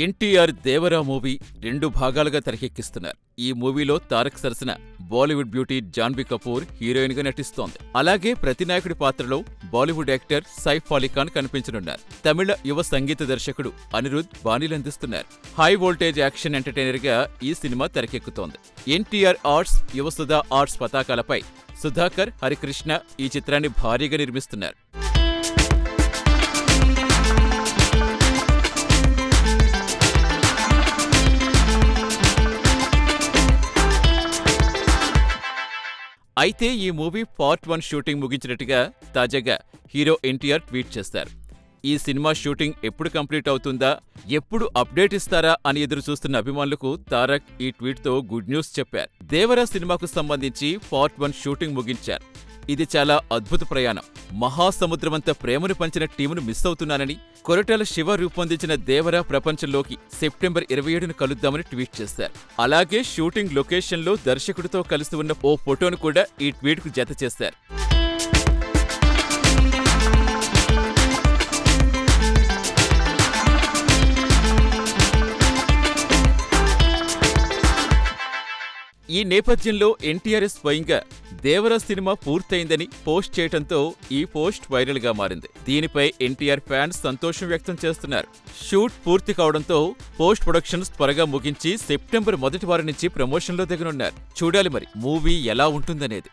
NTR Devara movie 2 భాగాలుగా తెరకెక్కిస్తున్నారు. ఈ మూవీలో తారక్ సరసన Bollywood beauty Janhvi Kapoor heroine గా నటిస్తోంది. అలాగే ప్రతినాయకుడి పాత్రలో బాలీవుడ్ యాక్టర్ సైఫ్ అలీ ఖాన్ కనిపించనున్నారు. తమిళ యువ సంగీత దర్శకుడు అనిరుద్ బాణీలందిస్తున్నారు. హై వోల్టేజ్ యాక్షన్ ఎంటర్టైనర్ గా ఈ సినిమా తెరకెక్కుతోంది. ఎన్టీఆర్ ఆర్ట్స్, యువసుధ ఆర్ట్స్ పతాకాలపై సుధాకర్, హరికృష్ణ ఈ చిత్రాన్ని భారీగా నిర్మిస్తున్నారు. అయితే ఈ మూవీ పార్ట్ 1 షూటింగ్ ముగించినట్టుగా తాజాగా హీరో ఎన్టీఆర్ ట్వీట్ చేశారు. ఈ సినిమా షూటింగ్ ఎప్పుడు కంప్లీట్ అవుతుందా, ఎప్పుడు అప్డేట్ ఇస్తారా అని ఎదురు చూస్తున్న అభిమానులకు తారక్ ఈ ట్వీట్తో గుడ్ న్యూస్ చెప్పారు. దేవరా సినిమాకు సంబంధించి పార్ట్ 1 షూటింగ్ ముగించారు. ఇది చాలా అద్భుత ప్రయాణం. మహాసముద్రమంత ప్రేమను పంచిన టీమును మిస్ అవుతున్నానని, కొరటాల శివ రూపొందించిన దేవరా ప్రపంచంలోకి సెప్టెంబర్ 27న కలుద్దామని ట్వీట్ చేశారు. అలాగే షూటింగ్ లొకేషన్లో దర్శకుడితో కలిసి ఉన్న ఓ ఫోటోను కూడా ఈ ట్వీట్కు జత చేశారు. ఈ నేపథ్యంలో ఎన్టీఆర్ స్వయంగా దేవరా సినిమా పూర్తయిందని పోస్ట్ చేయడంతో ఈ పోస్ట్ వైరల్ గా మారింది. దీనిపై ఎన్టీఆర్ ఫ్యాన్స్ సంతోషం వ్యక్తం చేస్తున్నారు. షూట్ పూర్తి కావడంతో పోస్ట్ ప్రొడక్షన్స్ త్వరగా ముగించి సెప్టెంబర్ మొదటి వారం నుంచి ప్రమోషన్లో దిగనున్నారు. చూడాలి మరి మూవీ ఎలా ఉంటుందనేది.